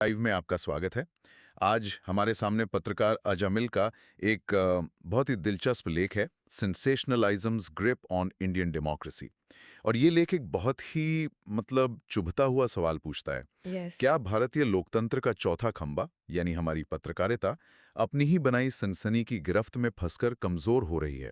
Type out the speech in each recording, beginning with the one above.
Live में आपका स्वागत है। आज हमारे सामने पत्रकार अजामिल का एक बहुत ही दिलचस्प लेख है, सेंसेशनलिज्म्स ग्रिप ऑन इंडियन डेमोक्रेसी। और ये लेख एक बहुत ही चुभता हुआ सवाल पूछता है। यस। क्या भारतीय लोकतंत्र का चौथा खंबा यानी हमारी पत्रकारिता अपनी ही बनाई सनसनी की गिरफ्त में फंसकर कमजोर हो रही है?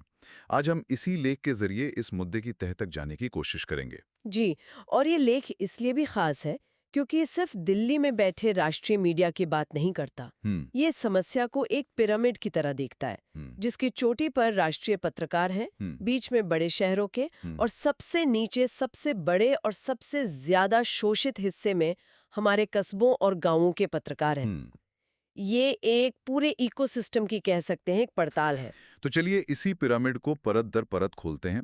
आज हम इसी लेख के जरिए इस मुद्दे की तह तक जाने की कोशिश करेंगे। जी। और ये लेख इसलिए भी खास है क्योंकि ये सिर्फ दिल्ली में बैठे राष्ट्रीय मीडिया की बात नहीं करता। हम्म। ये समस्या को एक पिरामिड की तरह देखता है, हम्म। जिसकी चोटी पर राष्ट्रीय पत्रकार हैं, हम्म। बीच में बड़े शहरों के, हम्म। और सबसे नीचे सबसे बड़े और सबसे ज्यादा शोषित हिस्से में हमारे कस्बों और गांवों के पत्रकार हैं। हम्म। ये एक पूरे इकोसिस्टम की कह सकते हैं एक पड़ताल है। तो चलिए इसी पिरामिड को परत दर परत खोलते हैं।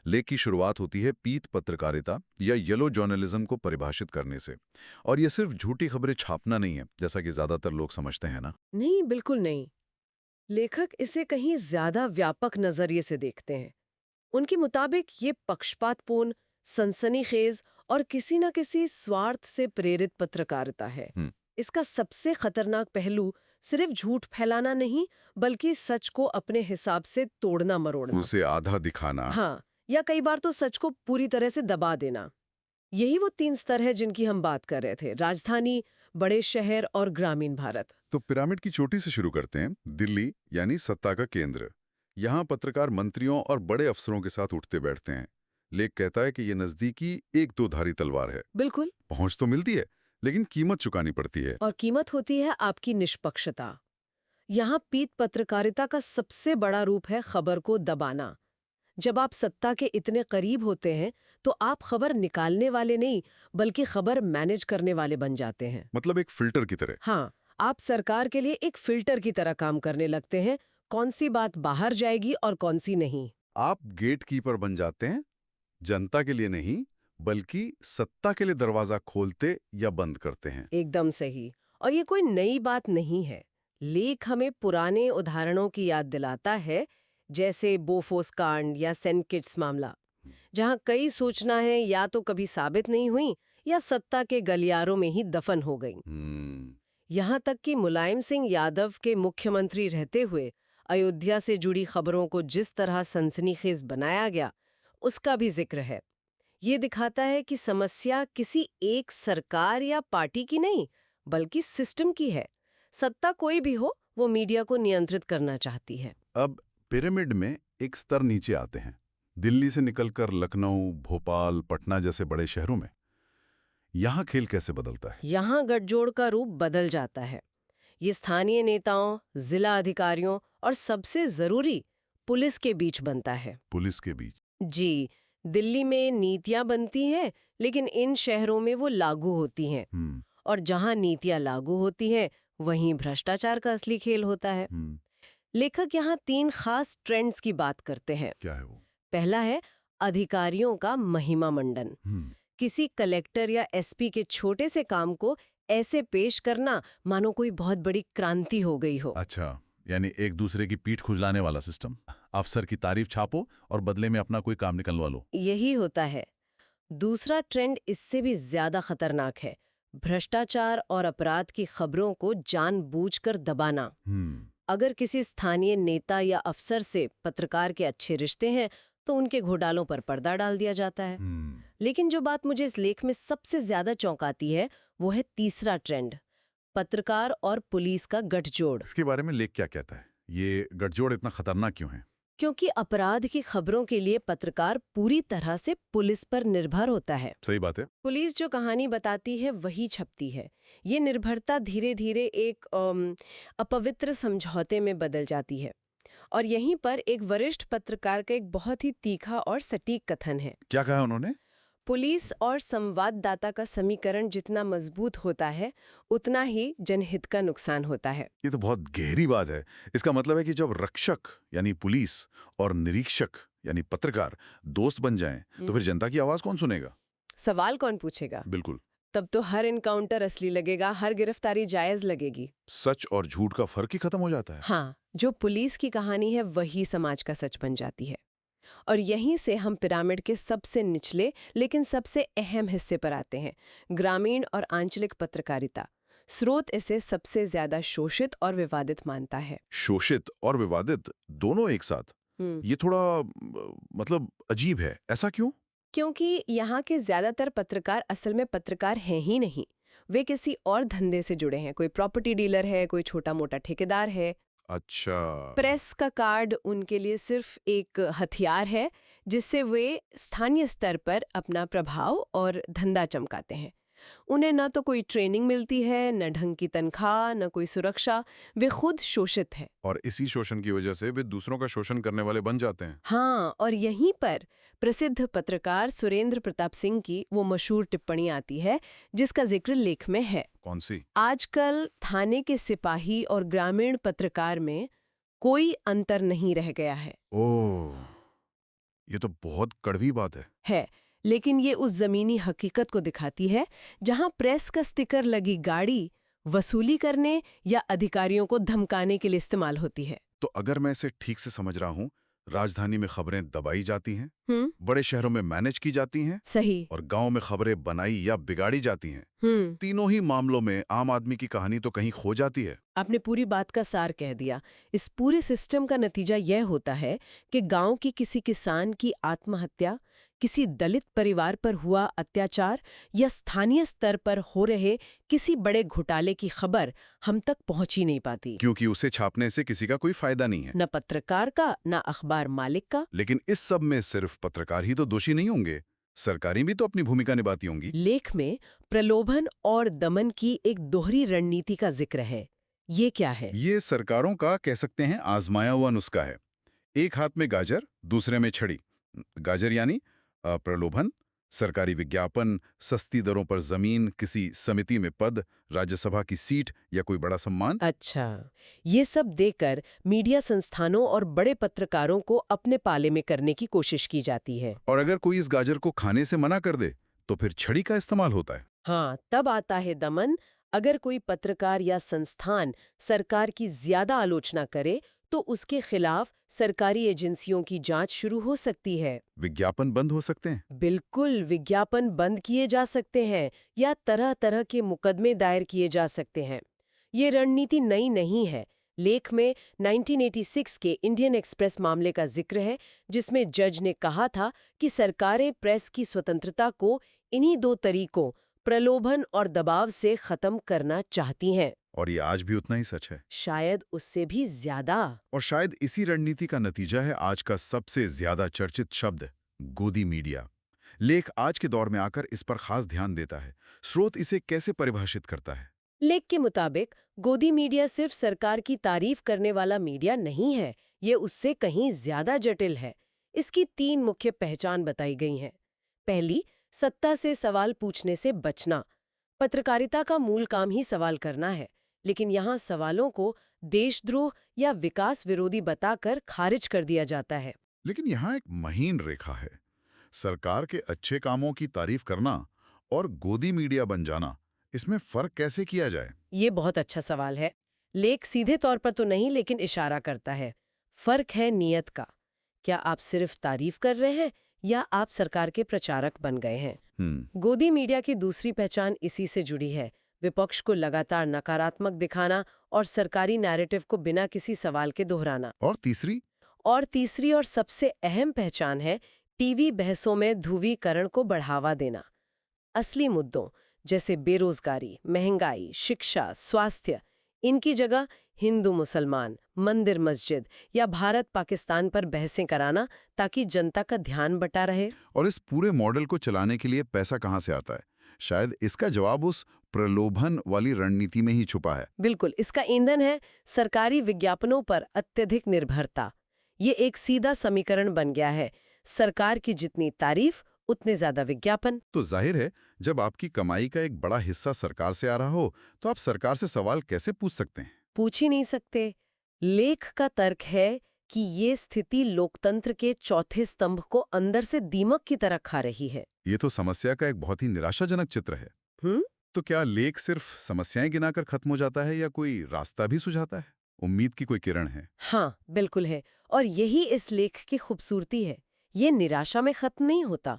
लेख की शुरुआत होती है पीत पत्रकारिता या येलो जर्नलिज्म को परिभाषित करने से। और ये सिर्फ झूठी खबरें छापना नहीं है, जैसा कि ज्यादातर लोग समझते हैं ना। नहीं, बिल्कुल नहीं। लेखक इसे कहीं ज्यादा व्यापक नजरिए से देखते हैं। उनके मुताबिक ये पक्षपातपूर्ण, सनसनीखेज और किसी न किसी स्वार्थ से प्रेरित पत्रकारिता है। हम्म। इसका सबसे खतरनाक पहलू सिर्फ झूठ फैलाना नहीं, बल्कि सच को अपने हिसाब से तोड़ना मरोड़ना। उसे आधा दिखाना। हाँ, या कई बार तो सच को पूरी तरह से दबा देना। यही वो तीन स्तर है जिनकी हम बात कर रहे थे: राजधानी, बड़े शहर और ग्रामीण भारत। तो पिरामिड की चोटी से शुरू करते हैं। दिल्ली यानी सत्ता का केंद्र। यहाँ पत्रकार मंत्रियों और बड़े अफसरों के साथ उठते बैठते हैं। लेख कहता है कि ये नजदीकी एक दो धारी तलवार है। बिल्कुल। पहुंच तो मिलती है, लेकिन कीमत चुकानी पड़ती है। और कीमत होती है आपकी निष्पक्षता। यहाँ पीत पत्रकारिता का सबसे बड़ा रूप है खबर को दबाना। जब आप सत्ता के इतने करीब होते हैं तो आप खबर निकालने वाले नहीं, बल्कि खबर मैनेज करने वाले बन जाते हैं। मतलब एक फिल्टर की तरह। हाँ, आप सरकार के लिए एक फिल्टर की तरह काम करने लगते हैं, कौन सी बात बाहर जाएगी और कौन सी नहीं। आप गेट कीपर बन जाते हैं, जनता के लिए नहीं बल्कि सत्ता के लिए दरवाजा खोलते या बंद करते हैं। एकदम सही। और ये कोई नई बात नहीं है। लेख हमें पुराने उदाहरणों की याद दिलाता है, जैसे बोफोर्स कांड या सेंट किट्स मामला, जहां कई सूचनाएं या तो कभी साबित नहीं हुई या सत्ता के गलियारों में ही दफन हो गईं। हम्म। यहां तक कि मुलायम सिंह यादव के मुख्यमंत्री रहते हुए अयोध्या से जुड़ी खबरों को जिस तरह सनसनीखेज बनाया गया, उसका भी जिक्र है। ये दिखाता है कि समस्या किसी एक सरकार या पार्टी की नहीं, बल्कि सिस्टम की है। सत्ता कोई भी हो, वो मीडिया को नियंत्रित करना चाहती है। अब पिरामिड में एक स्तर नीचे आते हैं। दिल्ली से निकलकर लखनऊ, भोपाल, पटना जैसे बड़े शहरों में यहाँ खेल कैसे बदलता है? यहाँ गठजोड़ का रूप बदल जाता है। ये स्थानीय नेताओं, जिला अधिकारियों और सबसे जरूरी पुलिस के बीच बनता है। पुलिस के बीच। जी, दिल्ली में नीतियां बनती हैं, लेकिन इन शहरों में वो लागू होती हैं। हम्म। और जहां नीतियां लागू होती हैं, वहीं भ्रष्टाचार का असली खेल होता है। हम्म। लेखक यहाँ तीन खास ट्रेंड्स की बात करते हैं। क्या है वो? पहला है अधिकारियों का महिमा मंडन। हम्म। किसी कलेक्टर या एसपी के छोटे से काम को ऐसे पेश करना मानो कोई बहुत बड़ी क्रांति हो गई हो। अच्छा, यानी एक दूसरे की पीठ खुजलाने वाला सिस्टम। अफसर की तारीफ छापो और बदले में अपना कोई काम निकलवा लो। यही होता है। दूसरा ट्रेंड इससे भी ज्यादा खतरनाक है: भ्रष्टाचार और अपराध की खबरों को जानबूझकर दबाना। हम्म। अगर किसी स्थानीय नेता या अफसर से पत्रकार के अच्छे रिश्ते हैं, तो उनके घोटालों पर पर्दा डाल दिया जाता है। हम्म। लेकिन जो बात मुझे इस लेख में सबसे ज्यादा चौंकाती है, वो है तीसरा ट्रेंड: पत्रकार और पुलिस का गठजोड़। इसके बारे में लेख क्या कहता है? ये गठजोड़ इतना खतरनाक क्यों है? क्योंकि अपराध की खबरों के लिए पत्रकार पूरी तरह से पुलिस पर निर्भर होता है। सही बात है। पुलिस जो कहानी बताती है वही छपती है। ये निर्भरता धीरे धीरे एक अपवित्र समझौते में बदल जाती है। और यहीं पर एक वरिष्ठ पत्रकार का एक बहुत ही तीखा और सटीक कथन है। क्या कहा उन्होंने? पुलिस और संवाददाता का समीकरण जितना मजबूत होता है, उतना ही जनहित का नुकसान होता है। ये तो बहुत गहरी बात है। इसका मतलब है कि जब रक्षक यानी पुलिस और निरीक्षक यानी पत्रकार दोस्त बन जाएं, तो फिर जनता की आवाज कौन सुनेगा? सवाल कौन पूछेगा? बिल्कुल। तब तो हर इनकाउंटर असली लगेगा, हर गिरफ्तारी जायज लगेगी। सच और झूठ का फर्क ही खत्म हो जाता है। हाँ, जो पुलिस की कहानी है वही समाज का सच बन जाती है। और यहीं से हम पिरामिड के सबसे निचले लेकिन सबसे अहम हिस्से पर आते हैं: ग्रामीण और आंचलिक पत्रकारिता। स्रोत इसे सबसे ज्यादा शोषित और विवादित मानता है। शोषित और विवादित दोनों एक साथ। ये थोड़ा मतलब अजीब है, ऐसा क्यों? क्योंकि यहाँ के ज्यादातर पत्रकार असल में पत्रकार हैं ही नहीं। वे किसी और धंधे से जुड़े हैं, कोई प्रॉपर्टी डीलर है, कोई छोटा मोटा ठेकेदार है। अच्छा। प्रेस का कार्ड उनके लिए सिर्फ एक हथियार है जिससे वे स्थानीय स्तर पर अपना प्रभाव और धंधा चमकाते हैं। उन्हें न तो कोई ट्रेनिंग मिलती है, न ढंग की तनख्वाह, न कोई सुरक्षा। वे खुद शोषित हैं। और इसी शोषण की वजह से वे दूसरों का शोषण करने वाले बन जाते हैं। हाँ, और यहीं पर प्रसिद्ध पत्रकार सुरेंद्र प्रताप सिंह की वो मशहूर टिप्पणी आती है जिसका जिक्र लेख में है। कौन सी? आजकल थाने के सिपाही और ग्रामीण पत्रकार में कोई अंतर नहीं रह गया है। ओह, ये तो बहुत कड़वी बात है। लेकिन ये उस जमीनी हकीकत को दिखाती है जहां प्रेस का स्टिकर लगी गाड़ी वसूली करने या अधिकारियों को धमकाने के लिए इस्तेमाल होती है। तो अगर मैं इसे ठीक से समझ रहा हूँ, राजधानी में खबरें दबाई जाती हैं, बड़े शहरों में मैनेज की जाती हैं, सही। और गांव में खबरें बनाई या बिगाड़ी जाती हैं। तीनों ही मामलों में आम आदमी की कहानी तो कहीं खो जाती है। आपने पूरी बात का सार कह दिया। इस पूरे सिस्टम का नतीजा यह होता है कि गांव की किसी किसान की आत्महत्या, किसी दलित परिवार पर हुआ अत्याचार या स्थानीय स्तर पर हो रहे किसी बड़े घोटाले की खबर हम तक पहुंच ही नहीं पाती। क्योंकि उसे छापने से किसी का कोई फायदा नहीं है, न पत्रकार का, न अखबार मालिक का। लेकिन इस सब में सिर्फ पत्रकार ही तो दोषी नहीं होंगे, सरकारें भी तो अपनी भूमिका निभाती होंगी। लेख में प्रलोभन और दमन की एक दोहरी रणनीति का जिक्र है। ये क्या है? ये सरकारों का कह सकते हैं आजमाया हुआ नुस्खा है। एक हाथ में गाजर, दूसरे में छड़ी। गाजर यानी प्रलोभन, सरकारी विज्ञापन, सस्ती दरों पर जमीन, किसी समिति में पद, राज्यसभा की सीट या कोई बड़ा सम्मान। अच्छा, ये सब देकर मीडिया संस्थानों और बड़े पत्रकारों को अपने पाले में करने की कोशिश की जाती है। और अगर कोई इस गाजर को खाने से मना कर दे तो फिर छड़ी का इस्तेमाल होता है। हाँ, तब आता है दमन। अगर कोई पत्रकार या संस्थान सरकार की ज्यादा आलोचना करे तो उसके खिलाफ सरकारी एजेंसियों की जांच शुरू हो सकती है। विज्ञापन बंद हो सकते हैं। बिल्कुल, विज्ञापन बंद किए जा सकते हैं या तरह तरह के मुकदमे दायर किए जा सकते हैं। ये रणनीति नई नहीं है। लेख में 1986 के इंडियन एक्सप्रेस मामले का जिक्र है जिसमें जज ने कहा था कि सरकारें प्रेस की स्वतंत्रता को इन्हीं दो तरीकों, प्रलोभन और दबाव से खत्म करना चाहती हैं। और ये आज भी उतना ही सच है। शायद उससे भी ज्यादा। और शायद इसी रणनीति का नतीजा है आज का सबसे ज्यादा चर्चित शब्द, गोदी मीडिया। लेख आज के दौर में आकर इस पर खास ध्यान देता है। स्रोत इसे कैसे परिभाषित करता है? लेख के मुताबिक गोदी मीडिया सिर्फ सरकार की तारीफ करने वाला मीडिया नहीं है, ये उससे कहीं ज्यादा जटिल है। इसकी 3 मुख्य पहचान बताई गई हैं। पहली, सत्ता से सवाल पूछने से बचना। पत्रकारिता का मूल काम ही सवाल करना है, लेकिन यहाँ सवालों को देशद्रोह या विकास विरोधी बताकर खारिज कर दिया जाता है। लेकिन यहाँ एक महीन रेखा है। सरकार के अच्छे कामों की तारीफ करना और गोदी मीडिया बन जाना, इसमें फर्क कैसे किया जाए? ये बहुत अच्छा सवाल है। लेख सीधे तौर पर तो नहीं, लेकिन इशारा करता है। फर्क है नियत का। क्या आप सिर्फ तारीफ कर रहे हैं या आप सरकार के प्रचारक बन गए हैं? गोदी मीडिया की दूसरी पहचान इसी से जुड़ी है। विपक्ष को लगातार नकारात्मक दिखाना और सरकारी नैरेटिव को बिना किसी सवाल के दोहराना। और तीसरी? और तीसरी और सबसे अहम पहचान है टीवी बहसों में ध्रुवीकरण को बढ़ावा देना। असली मुद्दों जैसे बेरोजगारी, महंगाई, शिक्षा, स्वास्थ्य, इनकी जगह हिंदू मुसलमान, मंदिर मस्जिद या भारत पाकिस्तान पर बहसें कराना ताकि जनता का ध्यान बटा रहे। और इस पूरे मॉडल को चलाने के लिए पैसा कहाँ से आता है? शायद इसका जवाब उस प्रलोभन वाली रणनीति में ही छुपा है। बिल्कुल, इसका ईंधन है सरकारी विज्ञापनों पर अत्यधिक निर्भरता। ये एक सीधा समीकरण बन गया है, सरकार की जितनी तारीफ उतने ज्यादा विज्ञापन। तो जाहिर है, जब आपकी कमाई का एक बड़ा हिस्सा सरकार से आ रहा हो तो आप सरकार से सवाल कैसे पूछ सकते हैं? पूछ ही नहीं सकते। लेख का तर्क है कि ये स्थिति लोकतंत्र के चौथे स्तंभ को अंदर से दीमक की तरह खा रही है। ये तो समस्या का एक बहुत ही निराशाजनक चित्र है। तो क्या लेख सिर्फ समस्याएं गिनाकर खत्म हो जाता है या कोई रास्ता भी सुझाता है? उम्मीद की कोई किरण है? हाँ, बिल्कुल है। और यही इस लेख की खूबसूरती है। ये निराशा में खत्म नहीं होता।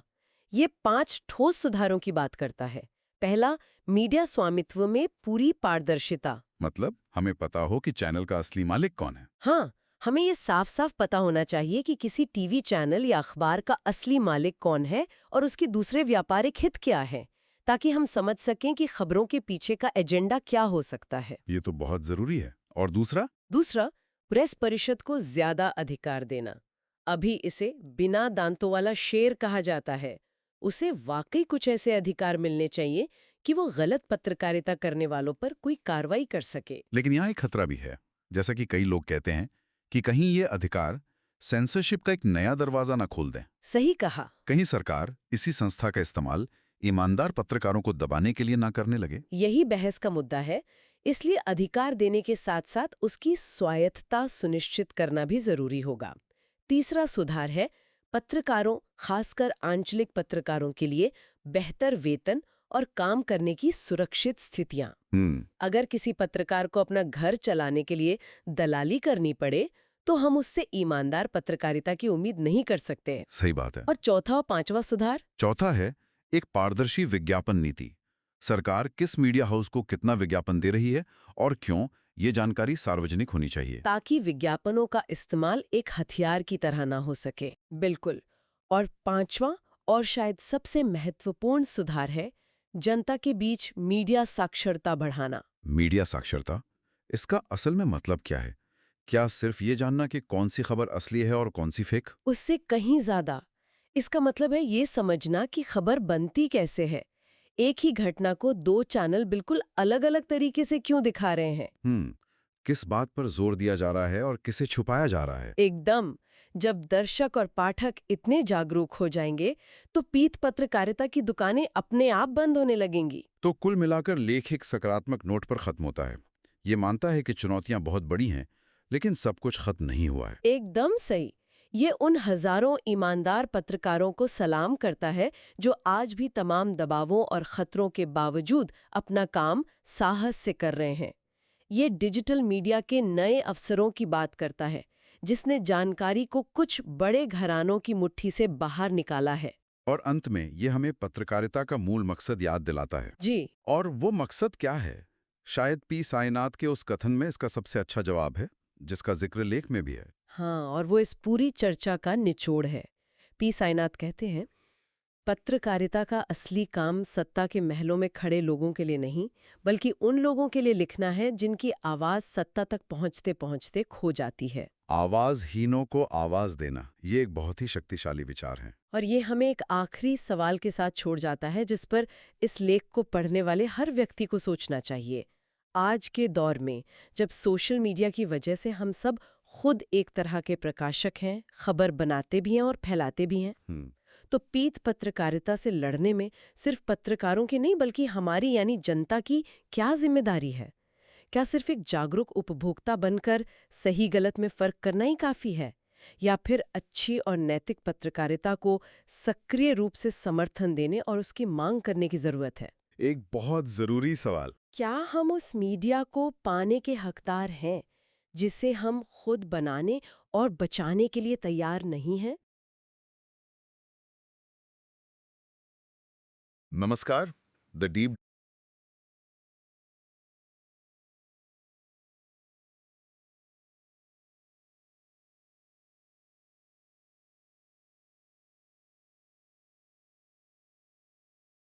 ये 5 ठोस सुधारों की बात करता है। पहला, मीडिया स्वामित्व में पूरी पारदर्शिता। मतलब हमें पता हो कि चैनल का असली मालिक कौन है। हाँ, हमें ये साफ साफ पता होना चाहिए कि किसी टीवी चैनल या अखबार का असली मालिक कौन है और उसके दूसरे व्यापारिक हित क्या है, ताकि हम समझ सकें कि खबरों के पीछे का एजेंडा क्या हो सकता है। ये तो बहुत जरूरी है। और दूसरा? दूसरा, प्रेस परिषद को ज्यादा अधिकार देना। अभी इसे बिना दांतों वाला शेर कहा जाता है। उसे वाकई कुछ ऐसे अधिकार मिलने चाहिए कि वो गलत पत्रकारिता करने वालों पर कोई कार्रवाई कर सके। लेकिन यहाँ एक खतरा भी है। जैसा कि कई लोग कहते हैं कि कहीं ये अधिकार सेंसरशिप का एक नया दरवाजा ना खोल दें। सही कहा। कहीं सरकार इसी संस्था का इस्तेमाल ईमानदार पत्रकारों को दबाने के लिए ना करने लगे। यही बहस का मुद्दा है। इसलिए अधिकार देने के साथ साथ उसकी स्वायत्तता सुनिश्चित करना भी जरूरी होगा। तीसरा सुधार है पत्रकारों, खासकर आंचलिक पत्रकारों के लिए बेहतर वेतन और काम करने की सुरक्षित स्थितियां। अगर किसी पत्रकार को अपना घर चलाने के लिए दलाली करनी पड़े, तो हम उससे ईमानदार पत्रकारिता की उम्मीद नहीं कर सकते। सही बात है। और चौथा और पांचवा सुधार? चौथा है एक पारदर्शी विज्ञापन नीति। सरकार किस मीडिया हाउस को कितना विज्ञापन दे रही है और क्यों, ये जानकारी सार्वजनिक होनी चाहिए। ताकि विज्ञापनों का इस्तेमाल एक हथियार की तरह ना हो सके। बिल्कुल। और पांचवा और शायद सबसे महत्वपूर्ण सुधार है जनता के बीच मीडिया साक्षरता बढ़ाना। मीडिया साक्षरता, इसका असल में मतलब क्या है? क्या सिर्फ ये जानना कि कौन सी खबर असली है और कौन सी फेक? उससे कहीं ज्यादा। इसका मतलब है ये समझना कि खबर बनती कैसे है। एक ही घटना को दो चैनल बिल्कुल अलग-अलग तरीके से क्यों दिखा रहे हैं। किस बात पर जोर दिया जा रहा है और किसे छुपाया जा रहा है? एकदम। जब दर्शक और पाठक इतने जागरूक हो जाएंगे, तो पीठ पत्रकारिता की दुकानें अपने आप बंद होने लगेंगी। तो कुल मिलाकर लेख एक सकारात्मक नोट पर खत्म होता है। ये मानता है कि चुनौतियां बहुत बड़ी हैं, लेकिन सब कुछ खत्म नहीं हुआ है। एकदम सही। ये उन हजारों ईमानदार पत्रकारों को सलाम करता है जो आज भी तमाम दबावों और खतरों के बावजूद अपना काम साहस से कर रहे हैं। ये डिजिटल मीडिया के नए अवसरों की बात करता है, जिसने जानकारी को कुछ बड़े घरानों की मुट्ठी से बाहर निकाला है। और अंत में ये हमें पत्रकारिता का मूल मकसद याद दिलाता है। जी। और वो मकसद क्या है? शायद पी साईनाथ के उस कथन में इसका सबसे अच्छा जवाब है, जिसका जिक्र लेख में भी है। हाँ, और वो इस पूरी चर्चा का निचोड़ है। पी साईनाथ कहते हैं, पत्रकारिता का असली काम सत्ता के महलों में खड़े लोगों के लिए नहीं, बल्कि उन लोगों के लिए लिखना है जिनकी आवाज सत्ता तक पहुंचते पहुंचते खो जाती है। आवाजहीनों को आवाज देना, ये एक बहुत ही शक्तिशाली विचार है। और ये हमें एक आखिरी सवाल के साथ छोड़ जाता है, जिस पर इस लेख को पढ़ने वाले हर व्यक्ति को सोचना चाहिए। आज के दौर में, जब सोशल मीडिया की वजह से हम सब खुद एक तरह के प्रकाशक हैं, खबर बनाते भी हैं और फैलाते भी हैं, तो पीठ पत्रकारिता से लड़ने में सिर्फ पत्रकारों की नहीं, बल्कि हमारी यानी जनता की क्या जिम्मेदारी है? क्या सिर्फ एक जागरूक उपभोक्ता बनकर सही गलत में फर्क करना ही काफी है, या फिर अच्छी और नैतिक पत्रकारिता को सक्रिय रूप से समर्थन देने और उसकी मांग करने की जरूरत है? एक बहुत जरूरी सवाल। क्या हम उस मीडिया को पाने के हकदार हैं जिसे हम खुद बनाने और बचाने के लिए तैयार नहीं हैं? नमस्कार, द डीप